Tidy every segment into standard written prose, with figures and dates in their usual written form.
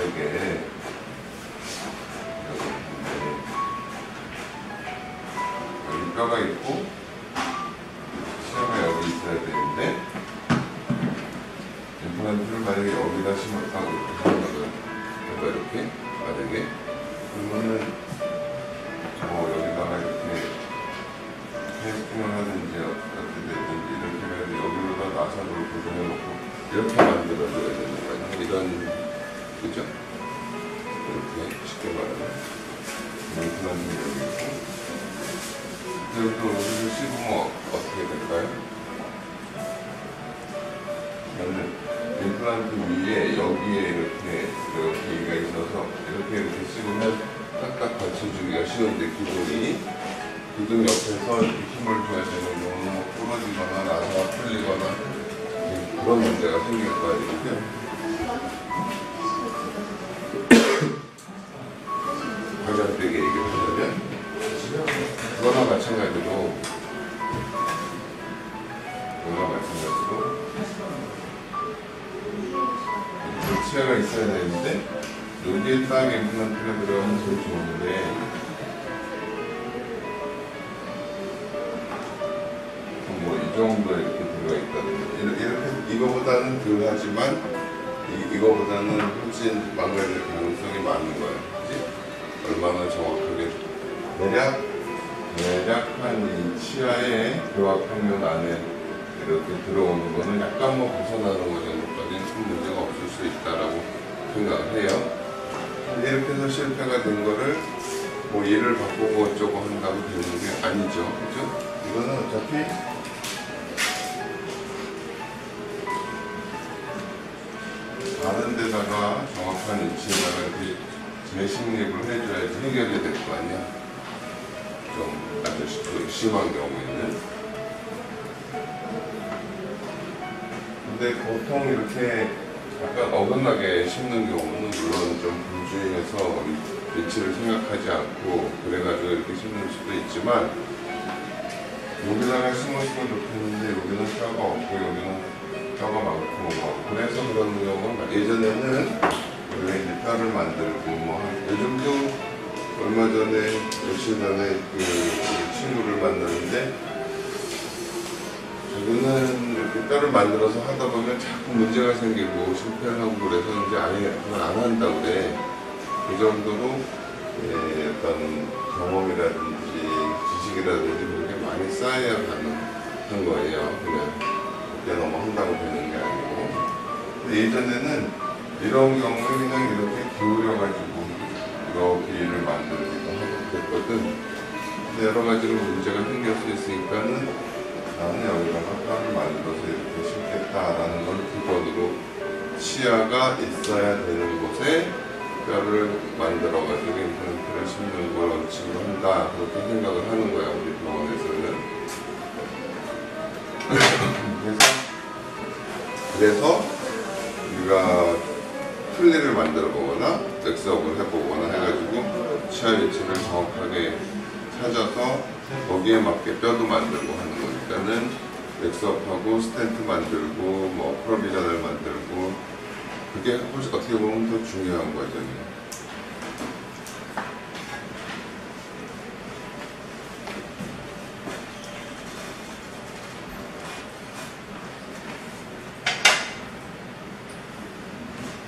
다르게 여기 뼈가 있고 치아가 여기 있어야 되는데 임플란트를 만약에 여기다 심었다고 이렇게 만약에 그러면은 여기다가 이렇게 테이핑을 하든지 어떻게 되든지 이렇게 해서 여기로다 나사를 고정해놓고 이렇게 만들어줘야 되는 거예요. 이런, 그죠? 이렇게 쉽게 말하면 임플란트는 여기 있고 여기도 여기를 씹으면 어떻게 될까요? 그러면 임플란트 위에 여기에 이렇게 여기가 있어서 이렇게 씹으면 딱딱 받쳐주기가 쉬운데 기둥 옆에서 이렇게 힘을 줘야 되는 경우는 부러지거나 나사가 풀리거나 그런 문제가 생길 거 아니고요. 가장되게 얘기하자면 그거나 마찬가지로 치아가 있어야 되는데 여기에 딱 임플란트가 들어가면 제일 좋은데 이 정도 이렇게 들어가 있다든지 이렇게 이거보다는 덜 하지만 이거보다는 훨씬 망가질 가능성이 많은 거예요. 그치? 얼마나 정확하게 대략 한 이 치아의 교합평면 안에 이렇게 들어오는 거는 약간만 벗어나는 거 정도까지는 큰 문제가 없을 수 있다라고 생각을 해요. 근데 이렇게 해서 실패가 된 거를 얘를 바꾸고 어쩌고 한다고 되는 게 아니죠. 그죠? 이거는 어차피 다른 데다가 정확한 위치에다가 이렇게 재식립을 해줘야지 해결이 될 거 아니야. 좀 아주 심한 경우에는. 근데 보통 이렇게 약간 어긋나게 심는 경우는 물론 좀 불주의해서 위치를 생각하지 않고 그래가지고 이렇게 심는 수도 있지만 여기다가 심었으면 좋겠는데 여기는 뼈가 없고 여기는 뼈가 많고 그래서 그런 경우는 예전에는 우리가 이제 뼈를 만들고 요즘도 얼마 전에 며칠 전에 그 친구를 만났는데 자기는 이렇게 뼈를 만들어서 하다 보면 자꾸 문제가 생기고 실패를 하고 그래서 이제 아예 그걸 안 한다고 그래. 그 정도로 어떤 경험이라든지 지식이라든지 그런 게 많이 쌓여야 가능한 거예요. 그냥 그때 너무 한다고 되는 게 아니고. 근데 예전에는 이런 경우에 그냥 이렇게 기울여가지고 이렇게 일을 만들기도 하고 그랬거든. 근데 여러 가지로 문제가 생길 수 있으니까는 나는 여기다가 뼈를 만들어서 이렇게 심겠다라는 걸 기본으로 치아가 있어야 되는 곳에 뼈를 만들어가지고 임플란트를 심는 걸 원칙으로 한다. 그렇게 생각을 하는 거야, 우리 병원에서는. 그래서 우리가 틀니를 만들어 보거나 엑스업을 해보거나 해가지고 치아 위치를 정확하게 찾아서 거기에 맞게 뼈도 만들고 하는 거니까는 엑스업하고 스텐트 만들고 프로비전을 만들고 그게 훨씬 어떻게 보면 더 중요한 과정이에요.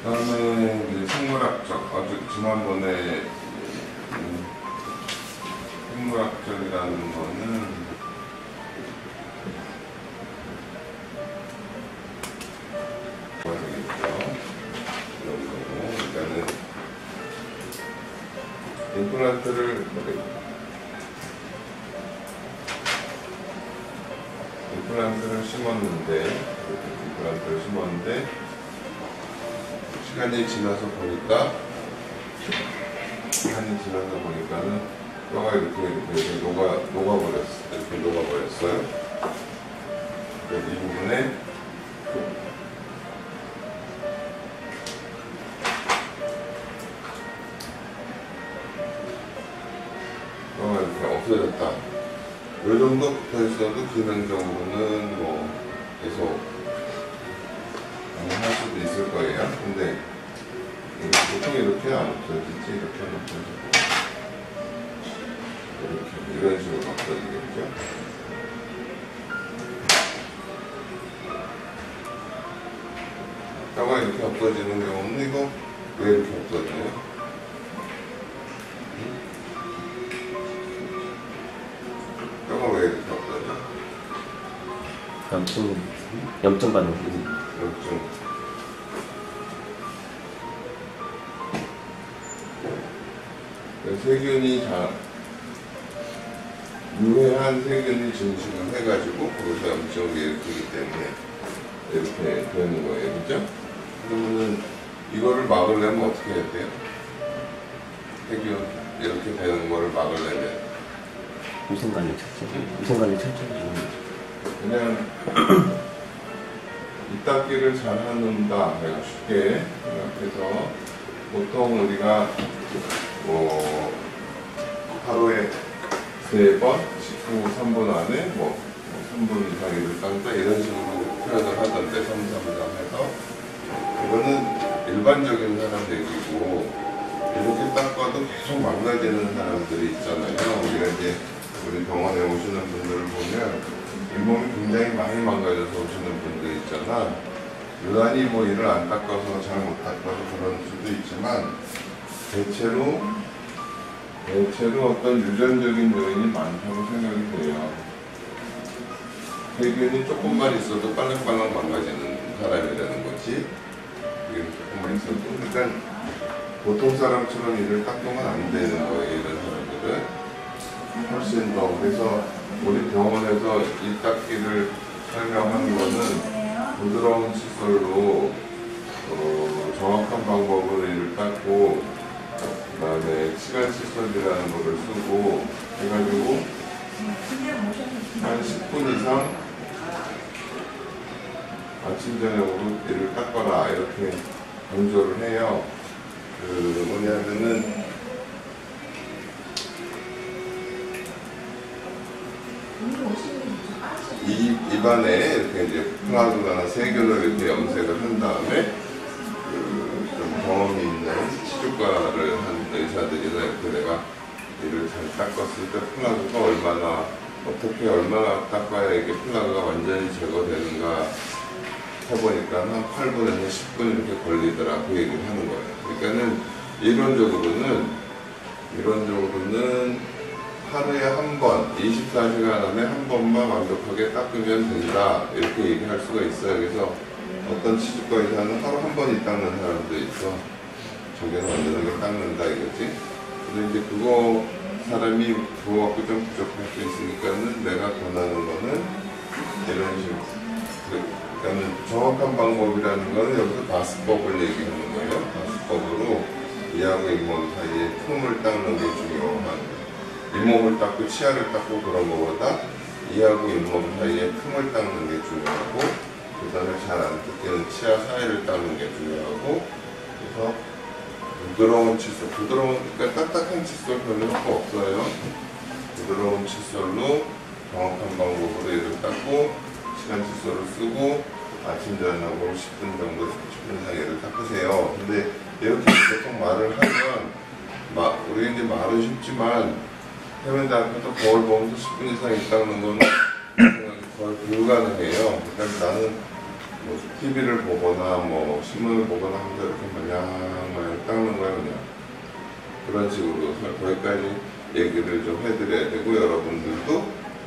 그다음에 이제 생물학적, 지난번에 생물학적이라는 거는 이런 거고, 그러니까는 임플란트를 심었는데 시간이 지나서 보니까는 뼈가 이렇게 녹아버렸어요. 이 부분에 뼈가 이렇게 없어졌다. 이 정도 붙어 있어도 기능적으로는 계속 할 수도 있을 거예요. 근데 보통 안 없어지지? 이렇게 하면 없어지고 이렇게 이런 식으로 없어지겠죠? 뼈가 이렇게 없어지는 경우는 이거 왜 이렇게 없어져요? 뼈가 왜 이렇게 없어져? 염증 반응. 염증. 세균이 유해한 세균이 증식을 해가지고 거기서 염증을 일으키기 때문에 이렇게 되는 거예요, 그죠? 그러면은 이거를 막으려면 어떻게 해야 돼요? 세균 이렇게 되는 거를 막으려면 위생관리 철저히. 그냥 이 닦기를 잘 한다 내가 쉽게 생각해서 보통 우리가 뭐 하루에 3번, 식후 3분 안에 3분 이상 이를 닦는다 이런 식으로 표현을 하던데 3, 3장 해서 이거는 일반적인 사람 얘기고 이렇게 닦아도 계속 망가지는 사람들이 있잖아요. 우리가 이제 우리 병원에 오시는 분들을 보면 잇몸이 굉장히 많이 망가져서 오시는 분들 있잖아. 유난히 뭐 이를 안 닦아서 잘 못 닦아서 그럴 수도 있지만 대체로 어떤 유전적인 요인이 많다고 생각이 돼요. 세균이 조금만 있어도 빨랑빨랑 망가지는 사람이라는 거지. 이게 조금만 있어도. 그러니까 보통 사람처럼 이를 닦으면 안 되는 거예요, 이런 사람들은. 훨씬 더. 그래서 우리 병원에서 이 닦기를 설명한 거는 부드러운 칫솔로 정확한 방법으로 이를 닦고 그 다음에 시간 칫솔이라는 거를 쓰고 해가지고 한 10분 이상 아침 저녁으로 이를 닦아라 이렇게 강조를 해요. 뭐냐면은 입안에 이렇게 이제 플라그나 세균을 이렇게 염색을 한 다음에 좀 경험이 있는 치주과를 한 의사들이나 이렇게 내가 이를 잘 닦았을 때 플라그가 얼마나 닦아야 이게 플라그가 완전히 제거되는가 해보니까 한 8분에서 10분 이렇게 걸리더라 그 얘기를 하는 거예요. 그러니까는 이론적으로는 하루에 한 번, 24시간 안에 한 번만 완벽하게 닦으면 된다 이렇게 얘기할 수가 있어요. 그래서 어떤 치주과 의사는 하루 한 번이 닦는 사람도 있어. 저기는 완전하게 닦는다 이거지. 근데 이제 사람이 그거 갖고 좀 부족할 수 있으니까는 내가 권하는 거는 이런 식으로. 그러니까는 정확한 방법이라는 거는 여기서 바스법을 얘기하는 거예요. 바스법으로 이하고 잇몸 사이에 틈을 닦는 게 중요한 거예요. 잇몸을 닦고 치아를 닦고 그런 것보다 이하고 잇몸 사이에 틈을 닦는 게 중요하고 그 다음에 잘 안 뜯기는 치아 사이를 닦는 게 중요하고 그래서 부드러운 칫솔, 그러니까 딱딱한 칫솔 별로 효과 없어요. 부드러운 칫솔로 정확한 방법으로 이를 닦고 시간 칫솔을 쓰고 아침 저녁으로 10분 정도 10분 이상 얘를 닦으세요. 근데 이렇게 보통 말을 하면 우리 이제 말은 쉽지만 해면대 앞에서 거울 보면서 10분 이상 있다는 거는 거의 불가능해요. 그러니까 나는 뭐 TV를 보거나 뭐 신문을 보거나 하면서 이렇게 마냥 닦는 거야 그냥. 그런 식으로 거기까지 얘기를 좀 해드려야 되고 여러분들도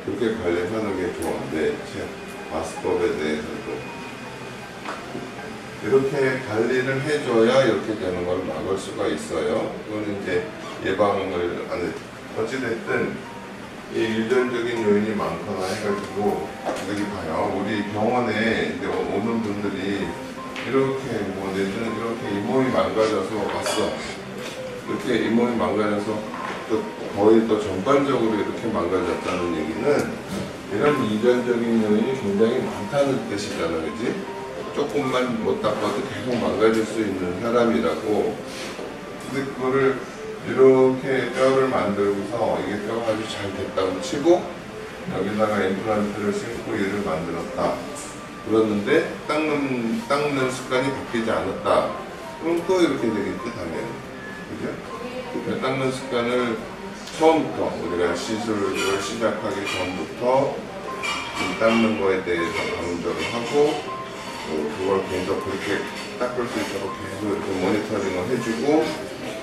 그렇게 관리하는 게 좋은데 제 마스법에 대해서도 이렇게 관리를 해줘야 이렇게 되는 걸 막을 수가 있어요. 그거는 이제 예방을 안 해. 어찌됐든 이 유전적인 요인이 많거나 해가지고 여기 봐요. 우리 병원에 이제 오는 분들이 이렇게 뭐 내지는 이렇게 잇몸이 망가져서 왔어. 이렇게 잇몸이 망가져서 또 거의 또 전반적으로 이렇게 망가졌다는 얘기는 이런 유전적인 요인이 굉장히 많다는 뜻이잖아, 그지? 조금만 못 닦아도 계속 망가질 수 있는 사람이라고. 근데 그거를 이렇게 뼈를 만들고서 이게 뼈가 아주 잘 됐다고 치고 여기다가 임플란트를 심고 얘를 만들었다. 그랬는데 닦는 습관이 바뀌지 않았다. 그럼 또 이렇게 되겠지, 당연히. 그죠? 닦는 습관을 처음부터 우리가 시술을 시작하기 전부터 이 닦는 거에 대해서 강조를 하고 그걸 계속 그렇게 닦을 수 있도록 계속 이렇게 모니터링을 해주고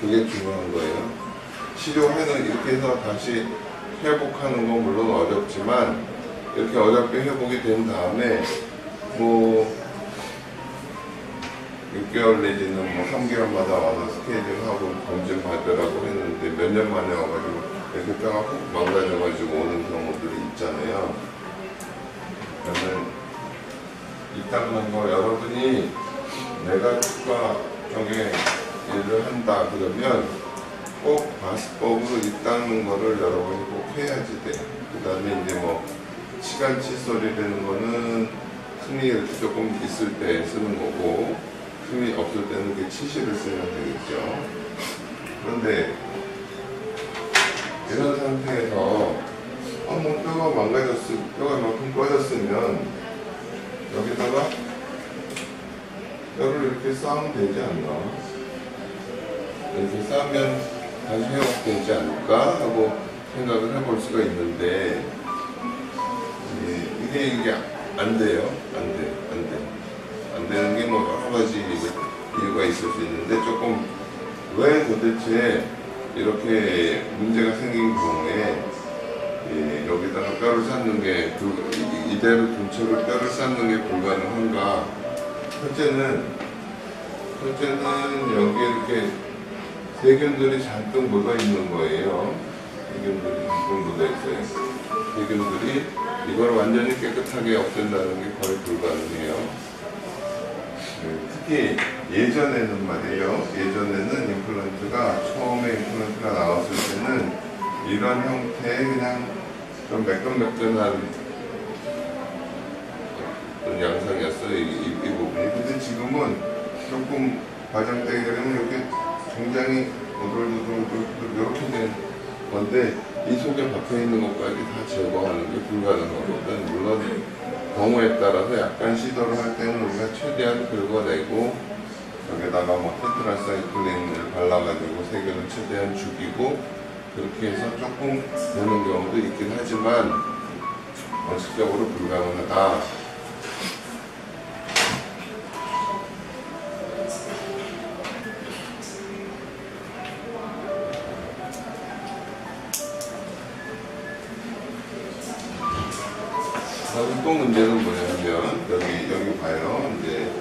그게 중요한 거예요. 치료해는 이렇게 해서 다시 회복하는 건 물론 어렵지만 이렇게 어렵게 회복이 된 다음에 뭐 6개월 내지는 뭐 3개월마다 와서 스케줄하고 검진 받으라고 했는데 몇 년 만에 와가지고 이렇게 뼈가 훅 망가져가지고 오는 경우들이 있잖아요. 그러면 이 닦는 거 여러분이 내가 추가 쪽에 일을 한다 그러면 꼭 바스법으로 이 닦는 거를 여러분이 꼭 해야지 돼. 그 다음에 이제 뭐 시간 칫솔이 되는 거는 틈이 조금 있을 때 쓰는 거고 틈이 없을 때는 그 치실을 쓰면 되겠죠. 그런데 이런 상태에서 뭐 뼈가 뼈가 이만큼 꺼졌으면 여기다가 뼈를 이렇게 쌓으면 되지 않나? 이렇게 쌓으면 다시 회복되지 않을까? 하고 생각을 해볼 수가 있는데 이게 안 돼요. 안 되는 게 뭐 여러 가지 이유가 있을 수 있는데 조금 왜 도대체 이렇게 문제가 생긴 경우에 여기다가 뼈를 쌓는 게 이대로 둔 채로 뼈를 쌓는 게 불가능한가? 첫째는 여기에 이렇게 세균들이 잔뜩 묻어 있는 거예요. 세균들이 잔뜩 묻어 있어요. 세균들이 이걸 완전히 깨끗하게 없앤다는 게 거의 불가능해요. 특히 예전에는 말이에요. 예전에는 임플란트가 처음에 임플란트가 나왔을 때는 이런 형태의 그냥 좀 매끈매끈한 어떤 양상이었어요. 이 부분이. 근데 지금은 조금 과장되게 되면 이렇게 굉장히 오돌오돌 이렇게 된 건데 이 속에 박혀 있는 것까지 다 제거하는 게 불가능하거든. 물론 경우에 따라서 약간 시도를 할 때는 우리가 최대한 긁어내고 여기다가 뭐 테트라사이클린을 발라가지고 세균을 최대한 죽이고 그렇게 해서 조금 되는 경우도 있긴 하지만 원칙적으로 불가능하다. 또 문제는 뭐냐면 여기 봐요. 이제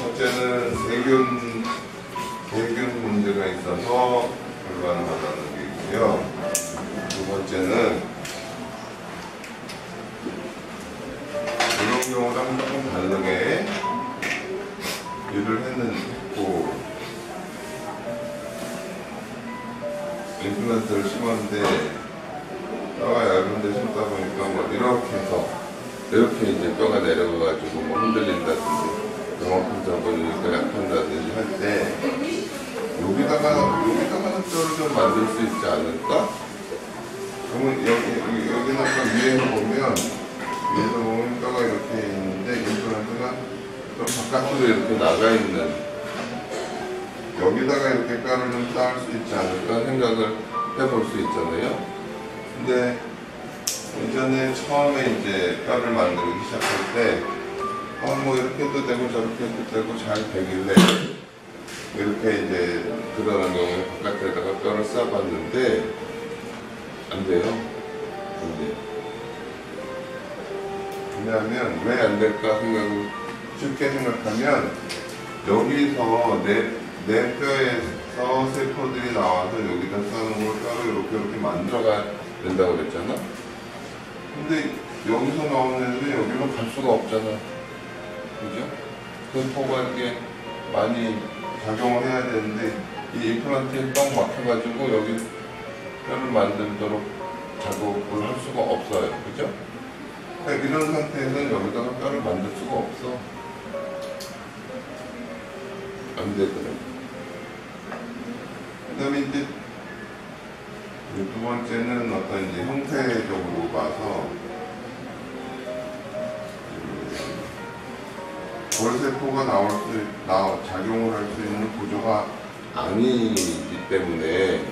첫째는 세균 문제가 있어서 불가능하다는 게 있고요. 두 번째는 이런 경우랑 조금 다르게 일을 했고 임플란트를 심었는데 뼈가 얇은 데 심다 보니까 뭐 이렇게 해서 이렇게 이제 뼈가 내려가가지고 뭐 흔들린다든지 요만큼 잡아주니까 약한다든지 할 때 여기다가는 뼈를 좀 만들 수 있지 않을까? 그러면 여기는 아까 위에서 보면 뼈가 이렇게 있는데 임플란트가 좀 바깥으로 이렇게 나가 있는 여기다가 이렇게 뼈를 좀 쌓을 수 있지 않을까 생각을 해볼 수 있잖아요. 근데 예전에 처음에 이제 뼈를 만들기 시작할 때 뭐 이렇게도 되고 저렇게도 되고 잘 되길래 이렇게 이제 그러는 경우에 바깥에다가 뼈를 쌓아봤는데 안 돼요. 안 돼요. 왜냐하면 왜 안 될까 생각을 쉽게 생각하면 여기서 내 뼈에서 세포들이 나와서 여기다 싸는 걸 뼈를 이렇게 만들어가야 된다고 그랬잖아? 근데 여기서 나오는 애들이 여기로 갈 수가 없잖아. 그죠? 세포가 이렇게 많이 작용을 해야 되는데 이 임플란트에 뻥 막혀가지고 여기 뼈를 만들도록 작업을 할 수가 없어요. 그죠? 그러니까 이런 상태에서는 여기다가 뼈를 만들 수가 없어. 안 되더라고. 그 다음에 이제 두 번째는 어떤 이제 형태적으로 봐서 골세포가 작용을 할 수 있는 구조가 아니기 때문에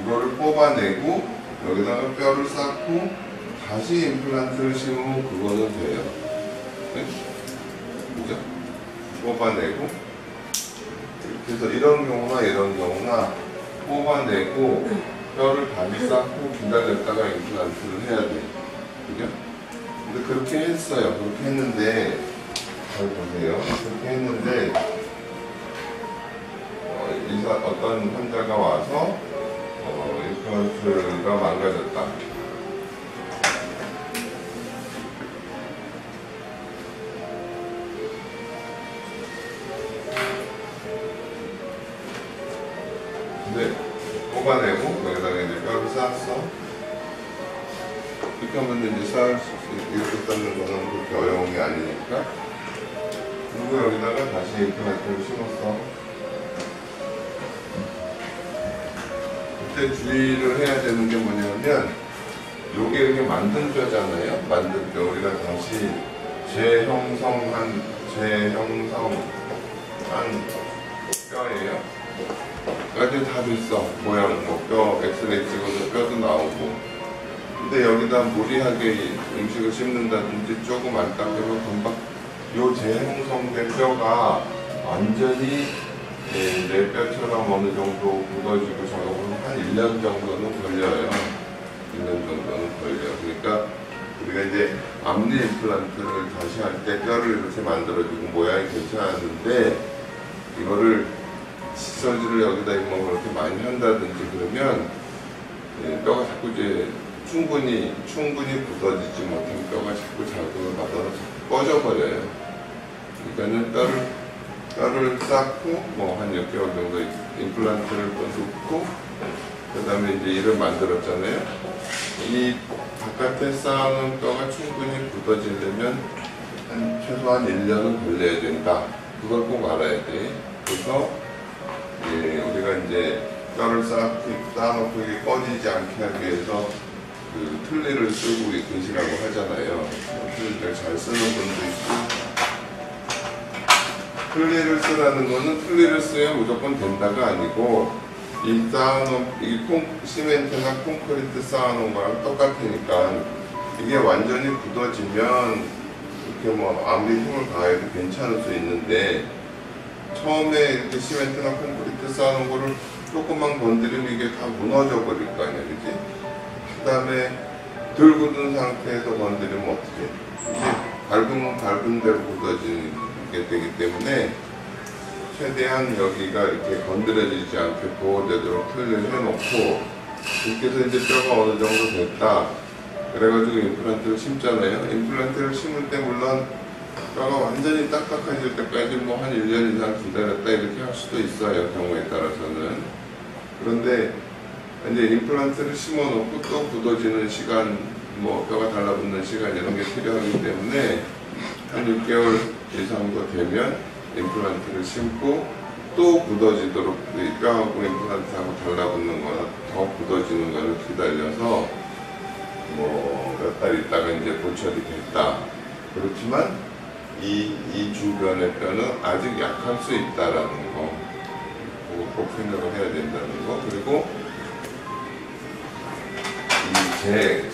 이거를 뽑아내고 여기다가 뼈를 쌓고 다시 임플란트를 심으면 그거는 돼요. 네? 그죠? 뽑아내고 이렇게 해서 이런 경우나 뽑아내고 뼈를 다시 쌓고 기다렸다가 임플란트를 해야 돼. 그죠? 근데 그렇게 했어요. 그렇게 했는데 잘 보세요. 그렇게 했는데 어떤 환자가 와서 임플란트가 망가졌다. 근데 뽑아내고 여기다가 이제 뼈를 쌓았어. 이렇게 하면 이제 이렇게 쌓는 거는 그렇게 어려운 게 아니니까. 그리고 여기다가 다시 임플란트를 심었어. 그때 주의를 해야 되는 게 뭐냐면 요게 이렇게 만든 뼈잖아요. 만든 뼈. 우리가 다시 재형성한 뼈예요. 까지 다 됐어. 모양, 뼈 엑스레이 찍어서 뼈도 나오고. 근데 여기다 무리하게 음식을 씹는다든지 조금 안 닦으면 금방 요 재형성된 뼈가 완전히 내 뼈처럼 어느 정도 굳어지고 작업은 한 1년 정도는 걸려요. 1년 정도는 걸려. 그러니까 우리가 이제 앞니 임플란트를 다시 할 때 뼈를 이렇게 만들어주고 모양이 괜찮았는데 이거를 시설지를 여기다 뭐 그렇게 많이 한다든지 그러면 뼈가 자꾸 이제 충분히 굳어지지 못한 뼈가 자꾸 자극을 받아서 자꾸 꺼져버려요. 그러니까는 뼈를 쌓고 뭐 한 6개월 정도 임플란트를 또 놓고 그 다음에 이제 이를 만들었잖아요. 이 바깥에 쌓아놓은 뼈가 충분히 굳어지려면 최소한 1년은 걸려야 된다. 그걸 꼭 알아야 돼. 그래서 우리가 이제 뼈를 쌓아놓고 이게 꺼지지 않게 하기 위해서 그 틀니를 쓰고 계시라고 하잖아요. 틀니를 잘 쓰는 분도 있고. 틀니를 쓰라는 거는 틀니를 쓰면 무조건 된다가 아니고 이 쌓아놓은 시멘트나 콘크리트 쌓아놓은 거랑 똑같으니까 이게 완전히 굳어지면 이렇게 뭐 아무리 힘을 가해도 괜찮을 수 있는데 처음에 이렇게 시멘트나 콘크리트 쌓아놓은 거를 조금만 건드리면 이게 다 무너져 버릴 거 아니야, 그지? 그 다음에 덜 굳은 상태에서 건드리면 어떻게? 이게 밟으면 밟은 대로 굳어지게 되기 때문에 최대한 여기가 이렇게 건드려지지 않게 보호되도록 틀을 해놓고 이렇게 해서 이제 뼈가 어느 정도 됐다. 그래가지고 임플란트를 심잖아요. 임플란트를 심을 때 물론 뼈가 완전히 딱딱해질 때까지 뭐 한 1년 이상 기다렸다 이렇게 할 수도 있어요. 경우에 따라서는. 그런데 이제 임플란트를 심어놓고 또 굳어지는 시간, 뭐 뼈가 달라붙는 시간 이런 게 필요하기 때문에 한 6개월 이상도 되면 임플란트를 심고 또 굳어지도록 뼈하고 임플란트하고 달라붙는 거나 더 굳어지는 거를 기다려서 뭐 몇 달 있다가 이제 보철이 됐다. 그렇지만 이 주변의 뼈는 아직 약할 수 있다라는 거 꼭 생각을 해야 된다는 거. 그리고 이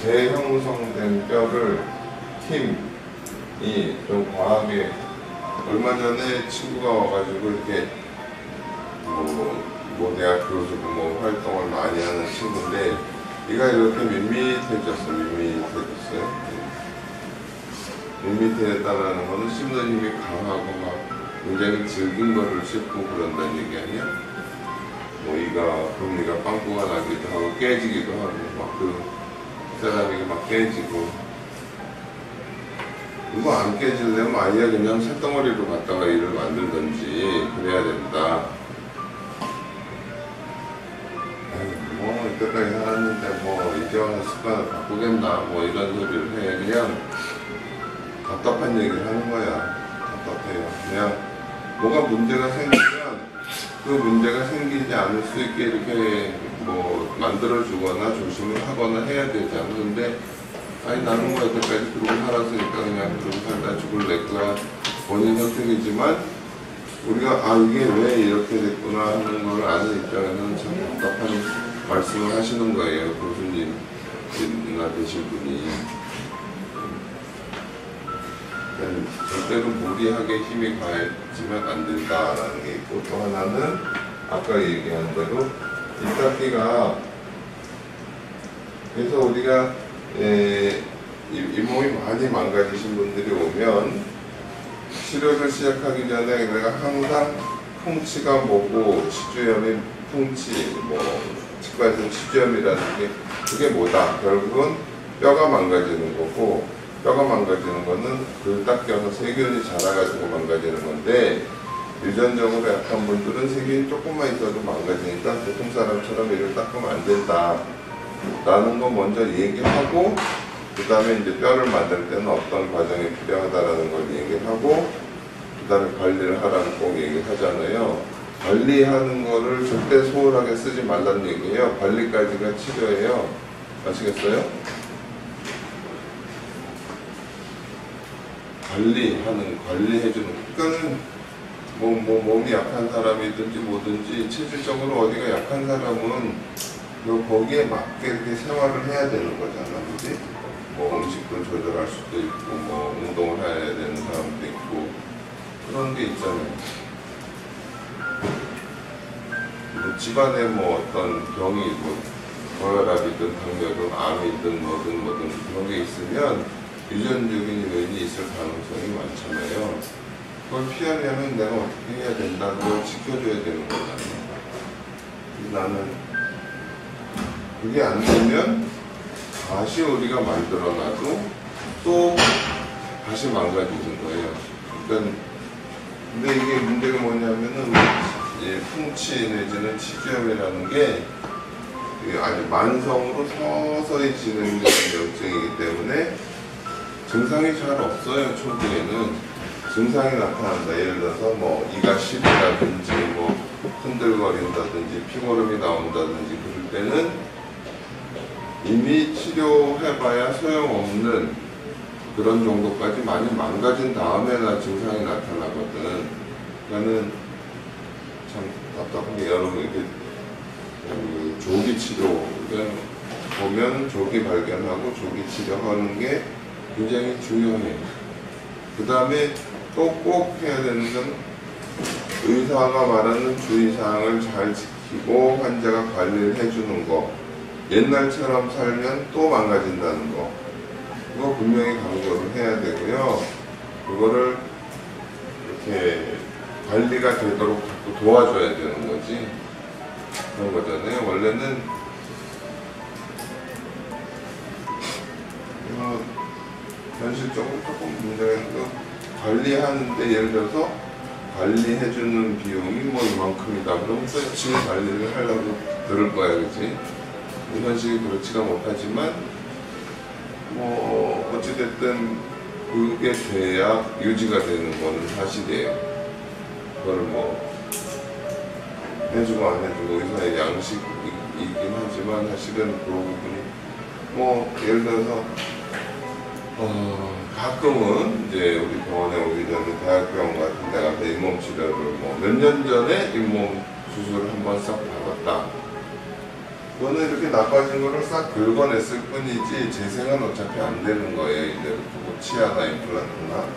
재형성된 뼈를 힘이 좀 과하게 얼마 전에 친구가 와가지고 이렇게 뭐 대학 교수고 뭐 활동을 많이 하는 친구인데 얘가 이렇게 밋밋해졌어요. 밋밋해졌다는 거는 씹는 힘이 강하고 막 굉장히 질긴 거를 씹고 그런다는 얘기 아니야? 뭐 이가 금리가 빵꾸가 나기도 하고 깨지기도 하고 막 그 사람이 막 깨지고 이거 안 깨지려면 아예 그냥 새덩어리로 갖다가 이를 만들든지 그래야 된다. 뭐 이때까지 살았는데 뭐 이제 와서 습관을 바꾸겠나 뭐 이런 소리를 해. 그냥 답답한 얘기를 하는 거야. 답답해요. 그냥 뭐가 문제가 생기면 그 문제가 생기지 않을 수 있게 이렇게 뭐 만들어주거나 조심을 하거나 해야 되잖아. 근데 아니 나는 뭐 여태까지 그러고 살았으니까 그냥 그러고 살다 죽을래 거야. 본인 선택이지만 우리가 이게 왜 이렇게 됐구나 하는 걸 아는 입장에서는 참 답답한 말씀을 하시는 거예요. 교수님이나 되신 분이. 절대로 무리하게 힘이 가해지면 안 된다라는 게 있고, 또 하나는 아까 얘기한 대로 잇닦기가, 그래서 우리가 잇몸이 많이 망가지신 분들이 오면 치료를 시작하기 전에 내가 항상 풍치가 뭐고, 치주염이 풍치, 치과에서 치주염이라는 게 그게 뭐다. 결국은 뼈가 망가지는 거고, 뼈가 망가지는 거는 딱 껴서 세균이 자라가지고 망가지는 건데, 유전적으로 약한 분들은 세균이 조금만 있어도 망가지니까 보통 사람처럼 이를 닦으면 안 된다 라는 거 먼저 얘기하고, 그 다음에 이제 뼈를 만들 때는 어떤 과정이 필요하다라는 걸 얘기하고, 그 다음에 관리를 하라는 꼭 얘기하잖아요. 관리하는 거를 절대 소홀하게 쓰지 말라는 얘기예요. 관리까지가 치료예요. 아시겠어요? 관리해주는, 그러니까는 몸이 약한 사람이든지 뭐든지 체질적으로 어디가 약한 사람은 거기에 맞게 이렇게 생활을 해야 되는 거잖아, 그지? 음식도 조절할 수도 있고, 운동을 해야 되는 사람도 있고, 그런 게 있잖아요. 집안에 어떤 병이 고혈압이든 당뇨든 암이든 뭐든 그런 게 있으면 유전적인 요인이 있을 가능성이 많잖아요. 그걸 피하려면 내가 어떻게 해야 된다, 그걸 지켜줘야 되는 거잖아요. 나는 그게 안 되면 다시 우리가 만들어놔도 또 다시 망가지는 거예요. 그러니까 근데 이게 문제가 뭐냐면은 풍치 내지는 치주염이라는 게 아주 만성으로 서서히 진행되는 염증이기 때문에 증상이 잘 없어요. 초기에는 증상이 나타난다. 예를 들어서 이가 시리다든지 흔들거린다든지 피고름이 나온다든지 그럴 때는 이미 치료해봐야 소용없는 그런 정도까지 많이 망가진 다음에나 증상이 나타나거든. 그러니까는 참 답답하게 여러분 이렇게 조기 치료 보면 조기 발견하고 조기 치료하는 게 굉장히 중요해요. 그 다음에 또 꼭 해야 되는 건 의사가 말하는 주의사항을 잘 지키고 환자가 관리를 해주는 거. 옛날처럼 살면 또 망가진다는 거. 그거 분명히 강조를 해야 되고요. 그거를 이렇게 관리가 되도록 자꾸 도와줘야 되는 거지. 그런 거잖아요. 원래는 현실적으로 조금 문제가 있는데 관리하는데 예를 들어서 관리해주는 비용이 이만큼이다. 그러면 또 열심히 관리를 하려고 들을 거야, 그치? 현실이 그렇지가 못하지만 어찌됐든 그게 돼야 유지가 되는 거는 사실이에요. 그걸 해주고 안 해주고 의사의 양식이긴 하지만 사실은 그 부분이 예를 들어서 가끔은 이제 우리 병원에 오기 전에 대학병원 같은 데 가서 잇몸 치료를 몇 년 전에 잇몸 수술을 한번 싹 받았다. 그거는 이렇게 나빠진 거를 싹 긁어냈을 뿐이지 재생은 어차피 안 되는 거예요. 이제부터 치아나 임플란트나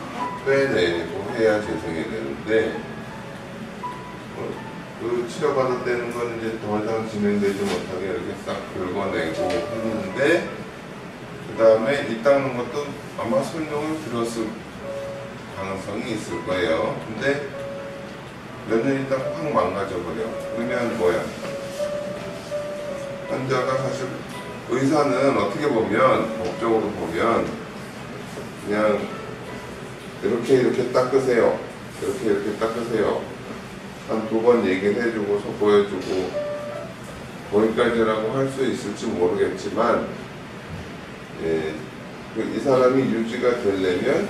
빼내고 해야 재생이 되는데 그 치료받을 때는 건 이제 더 이상 진행되지 못하게 이렇게 싹 긁어내고 했는데 그 다음에 이 닦는 것도 아마 설명을 들었을 가능성이 있을 거예요. 근데 몇 년 있다가 확 망가져버려. 그러면 뭐야? 환자가 사실 의사는 어떻게 보면 법적으로 보면 그냥 이렇게 닦으세요. 이렇게 닦으세요. 한 2번 얘기를 해주고서 보여주고 거기까지라고 할 수 있을지 모르겠지만 이 사람이 유지가 되려면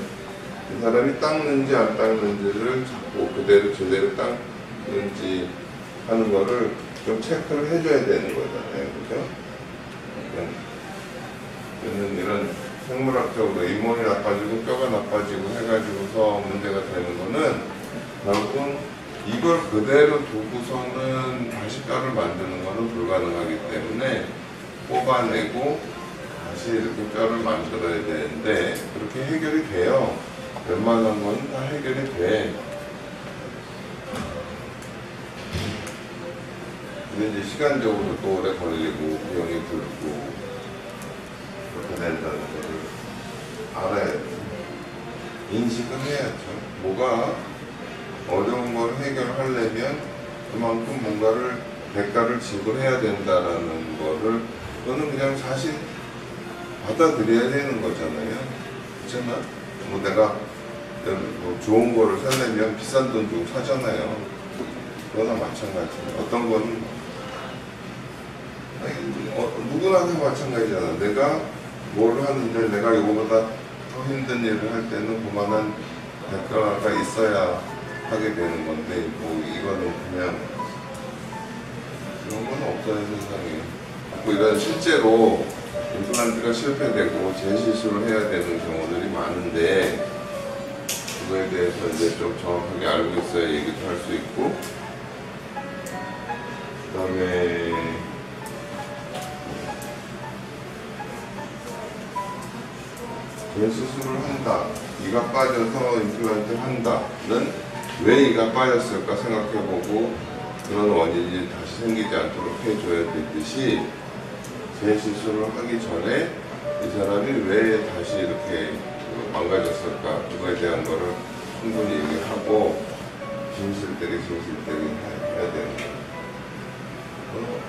이 사람이 닦는지 안 닦는지를 자꾸 그대로 제대로 닦는지 하는 거를 좀 체크를 해줘야 되는 거잖아요. 그죠? 그러니까 이런 생물학적으로 잇몸이 나빠지고 뼈가 나빠지고 해가지고서 문제가 되는 거는 결국은 그대로 두고서는 다시 뼈를 만드는 것은 불가능하기 때문에 뽑아내고 다시 이렇게 뼈를 만들어야 되는데 그렇게 해결이 돼요. 웬만한 건 다 해결이 돼. 근데 이제 시간적으로 또 오래 걸리고 비용이 들고 그렇게 된다는 것을 알아야 돼. 인식을 해야죠. 뭐가 어려운 걸 해결하려면 그만큼 뭔가를 대가를 지불해야 된다라는 거를 그거는 그냥 사실 받아들여야 되는 거잖아요. 그렇잖아? 뭐 내가 뭐 좋은 거를 사려면 비싼 돈 주고 사잖아요. 그거나 마찬가지예요. 어떤 거는 누구나 다 마찬가지잖아. 내가 뭘 하는데 내가 이거보다 더 힘든 일을 할 때는 그만한 대가가 있어야 하게 되는 건데 뭐 이거는 그냥 그런 건 없어요 세상에. 뭐 이런 실제로 임플란트가 실패되고 재시술을 해야 되는 경우들이 많은데 그거에 대해서 이제 좀 정확하게 알고 있어야 얘기도 할 수 있고 그 다음에 재수술을 한다, 이가 빠져서 임플란트를 한다는 왜 이가 빠졌을까 생각해보고 그런 원인이 다시 생기지 않도록 해줘야 되듯이 재수술을 하기 전에 이 사람이 왜 다시 이렇게 망가졌을까 그거에 대한 거를 충분히 얘기하고 진실되게 해야 되는 거예요.